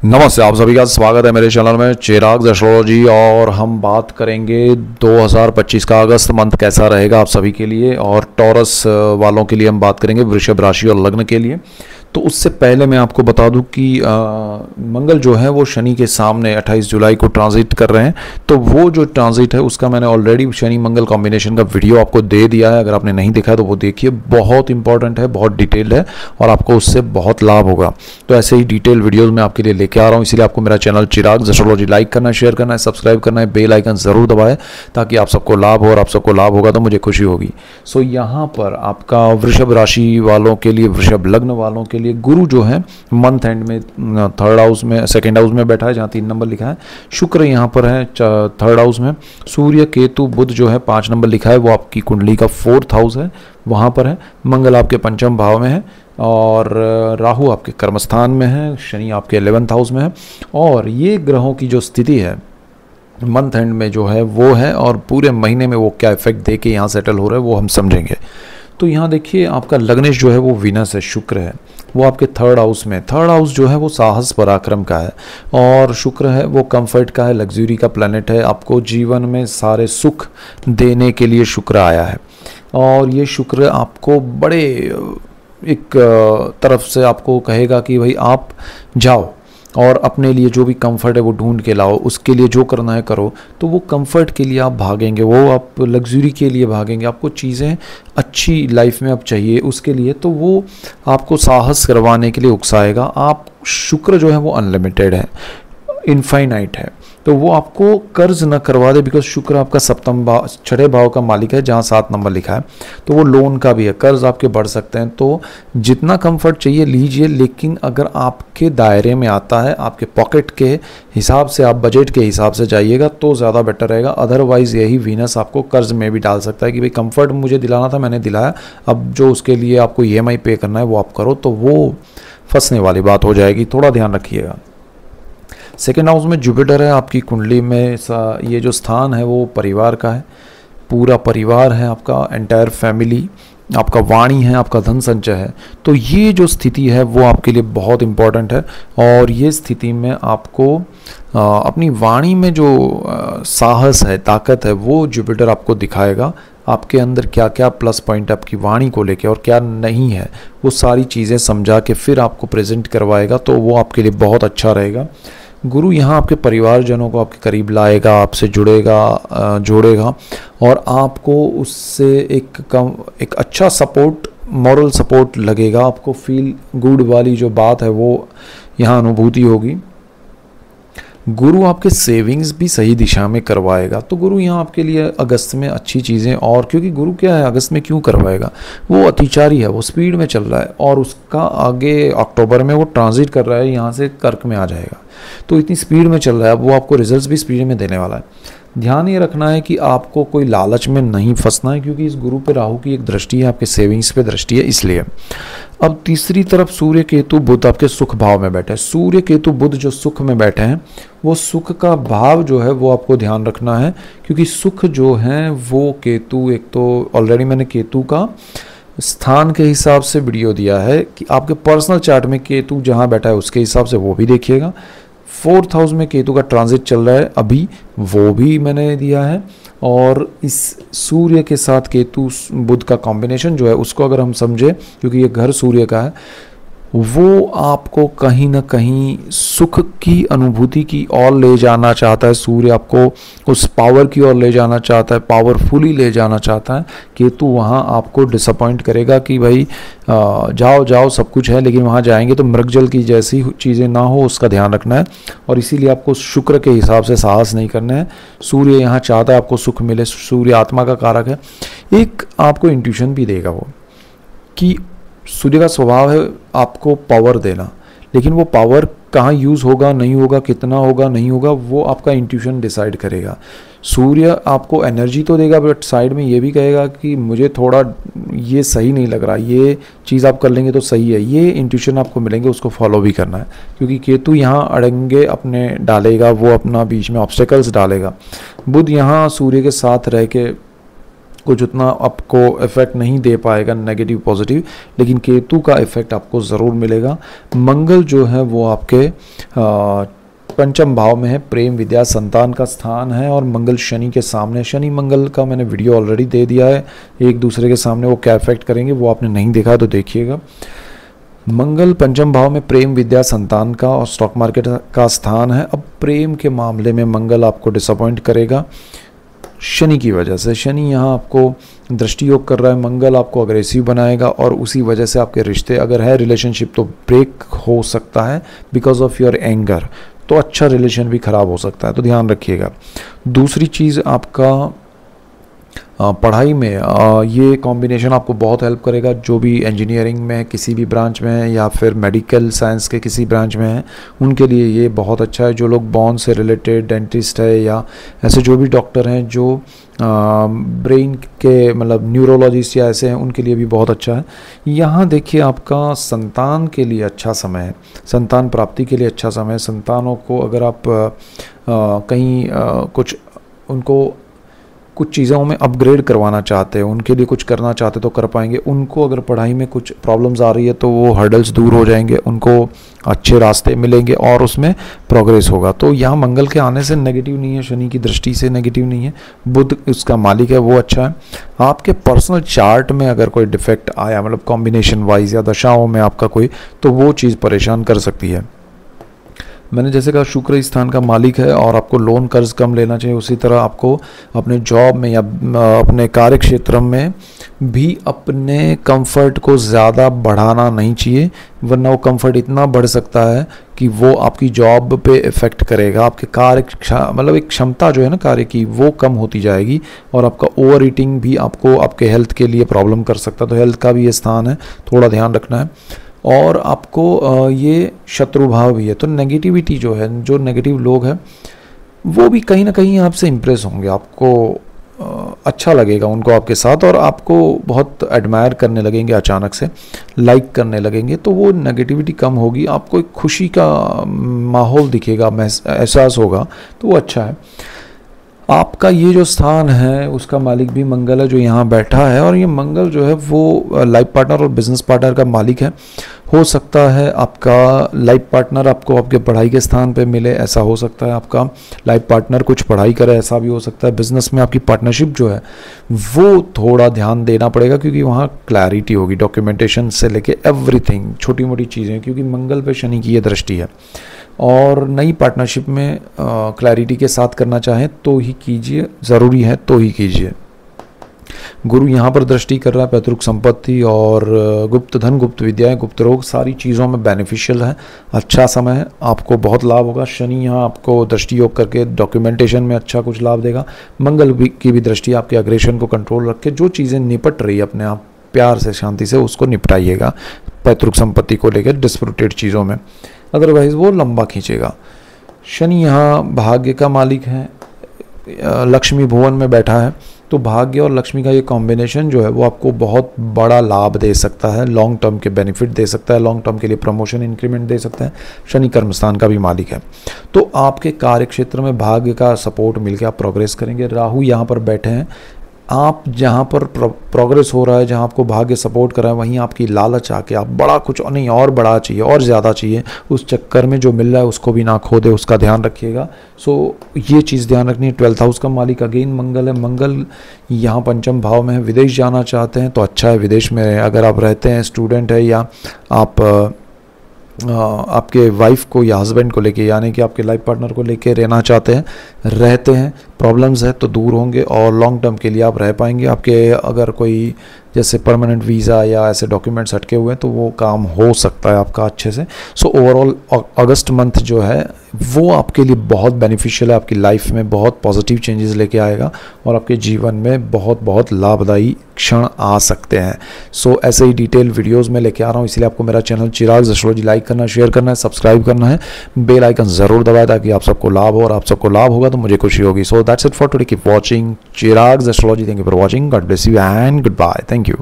नमस्ते, आप सभी का स्वागत है मेरे चैनल में चिराग एस्ट्रोलॉजी। और हम बात करेंगे 2025 का अगस्त मंथ कैसा रहेगा आप सभी के लिए, और टॉरस वालों के लिए हम बात करेंगे, वृषभ राशि और लग्न के लिए। तो उससे पहले मैं आपको बता दूं कि मंगल जो है वो शनि के सामने 28 जुलाई को ट्रांजिट कर रहे हैं। तो वो जो ट्रांजिट है उसका मैंने ऑलरेडी शनि मंगल कॉम्बिनेशन का वीडियो आपको दे दिया है। अगर आपने नहीं देखा है तो वो देखिए, बहुत इंपॉर्टेंट है, बहुत डिटेल्ड है और आपको उससे बहुत लाभ होगा। तो ऐसे ही डिटेल वीडियोज़ मैं आपके लिए लेके आ रहा हूँ, इसलिए आपको मेरा चैनल चिराग एस्ट्रोलॉजी लाइक करना है, शेयर करना है, सब्सक्राइब करना है, बेल आइकन ज़रूर दबाएं ताकि आप सबको लाभ हो, और आप सबको लाभ होगा तो मुझे खुशी होगी। सो यहाँ पर आपका वृषभ राशि वालों के लिए, वृषभ लग्न वालों के लिए गुरु जो है मंथ एंड में थर्ड हाउस में, सेकेंड हाउस में बैठा है जहाँ 3 नंबर लिखा है। शुक्र यहाँ पर है थर्ड हाउस में। सूर्य केतु बुध जो है 5 नंबर लिखा है वो आपकी कुंडली का 4th हाउस है, वहाँ पर है। मंगल आपके 5th भाव में है और राहु आपके कर्मस्थान में है, शनि आपके 11th हाउस में है। और ये ग्रहों की जो स्थिति है मंथ एंड में जो है वो है, और पूरे महीने में वो क्या इफेक्ट दे के यहाँ सेटल हो रहा है वो हम समझेंगे। तो यहाँ देखिए, आपका लग्नेश जो है वो वीनस है, शुक्र है, वो आपके 3rd हाउस में। 3rd हाउस जो है वो साहस पराक्रम का है, और शुक्र है वो कंफर्ट का है, लग्जरी का प्लैनेट है। आपको जीवन में सारे सुख देने के लिए शुक्र आया है, और ये शुक्र आपको बड़े एक तरफ से आपको कहेगा कि भाई आप जाओ और अपने लिए जो भी कंफर्ट है वो ढूंढ के लाओ, उसके लिए जो करना है करो। तो वो कंफर्ट के लिए आप भागेंगे, वो आप लग्जरी के लिए भागेंगे, आपको चीज़ें अच्छी लाइफ में अब चाहिए उसके लिए, तो वो आपको साहस करवाने के लिए उकसाएगा। आप शुक्र जो है वो अनलिमिटेड है, इनफाइनाइट है, तो वो आपको कर्ज न करवा दे, बिकॉज शुक्र आपका 6ठे भाव का मालिक है जहाँ 7 नंबर लिखा है। तो वो लोन का भी है, कर्ज आपके बढ़ सकते हैं। तो जितना कंफर्ट चाहिए लीजिए, लेकिन अगर आपके दायरे में आता है, आपके पॉकेट के हिसाब से, आप बजट के हिसाब से जाइएगा तो ज़्यादा बेटर रहेगा। अदरवाइज़ यही वीनस आपको कर्ज में भी डाल सकता है कि भाई कंफर्ट मुझे दिलाना था, मैंने दिलाया, अब जो उसके लिए आपको EMI पे करना है वो आप करो, तो वो फंसने वाली बात हो जाएगी। थोड़ा ध्यान रखिएगा। सेकेंड हाउस में जुपिटर है आपकी कुंडली में। ये जो स्थान है वो परिवार का है, पूरा परिवार है आपका, एंटायर फैमिली, आपका वाणी है, आपका धन संचय है। तो ये जो स्थिति है वो आपके लिए बहुत इम्पॉर्टेंट है, और ये स्थिति में आपको अपनी वाणी में जो साहस है, ताकत है, वो जुपिटर आपको दिखाएगा। आपके अंदर क्या क्या प्लस पॉइंट आपकी वाणी को लेके और क्या नहीं है, वो सारी चीज़ें समझा के फिर आपको प्रेजेंट करवाएगा, तो वो आपके लिए बहुत अच्छा रहेगा। गुरु यहाँ आपके परिवारजनों को आपके करीब लाएगा, आपसे जुड़ेगा, जोड़ेगा, और आपको उससे एक अच्छा सपोर्ट, मॉरल सपोर्ट लगेगा। आपको फील गुड वाली जो बात है वो यहाँ अनुभूति होगी। गुरु आपके सेविंग्स भी सही दिशा में करवाएगा। तो गुरु यहाँ आपके लिए अगस्त में अच्छी चीज़ें, और क्योंकि गुरु क्या है अगस्त में क्यों करवाएगा, वो अतिचारी है, वो स्पीड में चल रहा है, और उसका आगे अक्टूबर में वो ट्रांजिट कर रहा है, यहाँ से कर्क में आ जाएगा। तो इतनी स्पीड में चल रहा है, वो आपको रिजल्ट्स भी स्पीड में देने वाला है। ध्यान ये रखना है कि आपको कोई लालच में नहीं फंसना है, क्योंकि इस गुरु पे राहु की एक दृष्टि है, आपके सेविंग्स पे दृष्टि है, इसलिए। अब तीसरी तरफ सूर्य केतु बुध आपके सुख भाव में बैठे हैं। सूर्य केतु बुध जो सुख में बैठे हैं, वो सुख का भाव जो है वो आपको ध्यान रखना है, क्योंकि सुख जो है वो केतु, एक तो ऑलरेडी मैंने केतु का स्थान के हिसाब से वीडियो दिया है कि आपके पर्सनल चार्ट में केतु जहाँ बैठा है उसके हिसाब से वो भी देखिएगा। 4th हाउस में केतु का ट्रांजिट चल रहा है अभी, वो भी मैंने दिया है। और इस सूर्य के साथ केतु बुध का कॉम्बिनेशन जो है उसको अगर हम समझे, क्योंकि ये घर सूर्य का है, वो आपको कहीं ना कहीं सुख की अनुभूति की ओर ले जाना चाहता है। सूर्य आपको उस पावर की ओर ले जाना चाहता है, पावरफुली ले जाना चाहता है। केतु वहाँ आपको डिसअपॉइंट करेगा कि भाई जाओ जाओ सब कुछ है, लेकिन वहाँ जाएंगे तो मृगजल की जैसी चीज़ें ना हो, उसका ध्यान रखना है। और इसीलिए आपको शुक्र के हिसाब से साहस नहीं करना है। सूर्य यहाँ चाहता है आपको सुख मिले, सूर्य आत्मा का कारक है। एक आपको इंट्यूशन भी देगा वो, कि सूर्य का स्वभाव है आपको पावर देना, लेकिन वो पावर कहाँ यूज़ होगा, नहीं होगा, कितना होगा, नहीं होगा, वो आपका इंट्यूशन डिसाइड करेगा। सूर्य आपको एनर्जी तो देगा, बट साइड में ये भी कहेगा कि मुझे थोड़ा ये सही नहीं लग रहा, ये चीज़ आप कर लेंगे तो सही है। ये इंट्यूशन आपको मिलेंगे, उसको फॉलो भी करना है, क्योंकि केतु यहाँ अड़ंगे अपने डालेगा, वो अपना बीच में ऑब्स्टेकल्स डालेगा। बुध यहाँ सूर्य के साथ रह के कुछ उतना आपको इफेक्ट नहीं दे पाएगा नेगेटिव पॉजिटिव, लेकिन केतु का इफेक्ट आपको ज़रूर मिलेगा। मंगल जो है वो आपके पंचम भाव में है, प्रेम विद्या संतान का स्थान है, और मंगल शनि के सामने। शनि मंगल का मैंने वीडियो ऑलरेडी दे दिया है एक दूसरे के सामने, वो क्या इफेक्ट करेंगे वो आपने नहीं देखा तो देखिएगा। मंगल पंचम भाव में प्रेम विद्या संतान का और स्टॉक मार्केट का स्थान है। अब प्रेम के मामले में मंगल आपको डिसअपॉइंट करेगा शनि की वजह से। शनि यहाँ आपको दृष्टि योग कर रहा है, मंगल आपको अग्रेसिव बनाएगा और उसी वजह से आपके रिश्ते अगर है रिलेशनशिप तो ब्रेक हो सकता है बिकॉज ऑफ योर एंगर, तो अच्छा रिलेशन भी खराब हो सकता है, तो ध्यान रखिएगा। दूसरी चीज़ आपका पढ़ाई में ये कॉम्बिनेशन आपको बहुत हेल्प करेगा। जो भी इंजीनियरिंग में किसी भी ब्रांच में है या फिर मेडिकल साइंस के किसी ब्रांच में है उनके लिए ये बहुत अच्छा है। जो लोग बॉन से रिलेटेड डेंटिस्ट है या ऐसे जो भी डॉक्टर हैं जो ब्रेन के मतलब न्यूरोलॉजिस्ट या ऐसे हैं उनके लिए भी बहुत अच्छा है। यहाँ देखिए आपका संतान के लिए अच्छा समय है, संतान प्राप्ति के लिए अच्छा समय है। संतानों को अगर आप कहीं कुछ उनको कुछ चीज़ों में अपग्रेड करवाना चाहते हैं, उनके लिए कुछ करना चाहते तो कर पाएंगे। उनको अगर पढ़ाई में कुछ प्रॉब्लम्स आ रही है तो वो हर्डल्स दूर हो जाएंगे, उनको अच्छे रास्ते मिलेंगे और उसमें प्रोग्रेस होगा। तो यहाँ मंगल के आने से नेगेटिव नहीं है, शनि की दृष्टि से नेगेटिव नहीं है, बुध उसका मालिक है वो अच्छा है। आपके पर्सनल चार्ट में अगर कोई डिफेक्ट आया मतलब कॉम्बिनेशन वाइज या दशाओं में आपका कोई, तो वो चीज़ परेशान कर सकती है। मैंने जैसे कहा शुक्र स्थान का मालिक है और आपको लोन कर्ज कम लेना चाहिए। उसी तरह आपको अपने जॉब में या अपने कार्य क्षेत्र में भी अपने कंफर्ट को ज़्यादा बढ़ाना नहीं चाहिए, वरना वो कंफर्ट इतना बढ़ सकता है कि वो आपकी जॉब पे इफ़ेक्ट करेगा। आपके कार्य मतलब एक क्षमता जो है ना कार्य की वो कम होती जाएगी और आपका ओवर ईटिंग भी आपको आपके हेल्थ के लिए प्रॉब्लम कर सकता है। तो हेल्थ का भी ये स्थान है, थोड़ा ध्यान रखना है। और आपको ये शत्रु भाव भी है, तो नेगेटिविटी जो है, जो नेगेटिव लोग हैं वो भी कहीं ना कहीं आपसे इम्प्रेस होंगे, आपको अच्छा लगेगा उनको आपके साथ और आपको बहुत एडमायर करने लगेंगे, अचानक से लाइक करने लगेंगे। तो वो नेगेटिविटी कम होगी, आपको एक खुशी का माहौल दिखेगा, एहसास होगा, तो वो अच्छा है। आपका ये जो स्थान है उसका मालिक भी मंगल है जो यहाँ बैठा है, और ये मंगल जो है वो लाइफ पार्टनर और बिजनेस पार्टनर का मालिक है। हो सकता है आपका लाइफ पार्टनर आपको आपके पढ़ाई के स्थान पे मिले, ऐसा हो सकता है। आपका लाइफ पार्टनर कुछ पढ़ाई करे, ऐसा भी हो सकता है। बिजनेस में आपकी पार्टनरशिप जो है वो थोड़ा ध्यान देना पड़ेगा क्योंकि वहाँ क्लैरिटी होगी, डॉक्यूमेंटेशन से लेके एवरीथिंग, छोटी मोटी चीज़ें, क्योंकि मंगल पे शनि की ये दृष्टि है। और नई पार्टनरशिप में क्लैरिटी के साथ करना चाहें तो ही कीजिए, ज़रूरी है तो ही कीजिए। गुरु यहाँ पर दृष्टि कर रहा है, पैतृक संपत्ति और गुप्त धन, गुप्त विद्याएं, गुप्त रोग, सारी चीज़ों में बेनिफिशियल है, अच्छा समय है, आपको बहुत लाभ होगा। शनि यहाँ आपको दृष्टि योग करके डॉक्यूमेंटेशन में अच्छा कुछ लाभ देगा। मंगल की भी दृष्टि आपके अग्रेशन को कंट्रोल रख के जो चीज़ें निपट रही है अपने आप प्यार से शांति से उसको निपटाइएगा, पैतृक संपत्ति को लेकर डिस्प्यूटेड चीज़ों में, अदरवाइज़ वो लंबा खींचेगा। शनि यहाँ भाग्य का मालिक है, लक्ष्मी भुवन में बैठा है, तो भाग्य और लक्ष्मी का ये कॉम्बिनेशन जो है वो आपको बहुत बड़ा लाभ दे सकता है, लॉन्ग टर्म के बेनिफिट दे सकता है, लॉन्ग टर्म के लिए प्रमोशन इंक्रीमेंट दे सकता है। शनि कर्मस्थान का भी मालिक है, तो आपके कार्य क्षेत्र में भाग्य का सपोर्ट मिलकर आप प्रोग्रेस करेंगे। राहु यहाँ पर बैठे हैं, आप जहाँ पर प्रोग्रेस हो रहा है, जहाँ आपको भाग्य सपोर्ट कर रहा है, वहीं आपकी लालच आके आप बड़ा कुछ नहीं और बड़ा चाहिए और ज़्यादा चाहिए, उस चक्कर में जो मिल रहा है उसको भी ना खो दे, उसका ध्यान रखिएगा। सो ये चीज़ ध्यान रखनी है। 12th हाउस का मालिक अगेन मंगल है, मंगल यहाँ पंचम भाव में है। विदेश जाना चाहते हैं तो अच्छा है, विदेश में अगर आप रहते हैं, स्टूडेंट है या आप आपके वाइफ को या हस्बैंड को लेके यानी कि आपके लाइफ पार्टनर को लेके रहना चाहते हैं, रहते हैं, प्रॉब्लम्स है तो दूर होंगे और लॉन्ग टर्म के लिए आप रह पाएंगे। आपके अगर कोई जैसे परमानेंट वीज़ा या ऐसे डॉक्यूमेंट्स हटके हुए हैं तो वो काम हो सकता है आपका अच्छे से। सो ओवरऑल अगस्त मंथ जो है वो आपके लिए बहुत बेनिफिशियल है, आपकी लाइफ में बहुत पॉजिटिव चेंजेस लेके आएगा और आपके जीवन में बहुत बहुत लाभदायी क्षण आ सकते हैं। सो ऐसे ही डिटेल वीडियोस में लेके आ रहा हूँ, इसलिए आपको मेरा चैनल चिराग एस्ट्रोलॉजी लाइक करना, शेयर करना है, सब्सक्राइब करना है, बेल आइकन ज़रूर दबाएं ताकि आप सबको लाभ हो, और आप सबको लाभ होगा तो मुझे खुशी होगी। So that's it for today, keep watching Chirag astrology. Thank you for watching, God bless you and goodbye, thank you.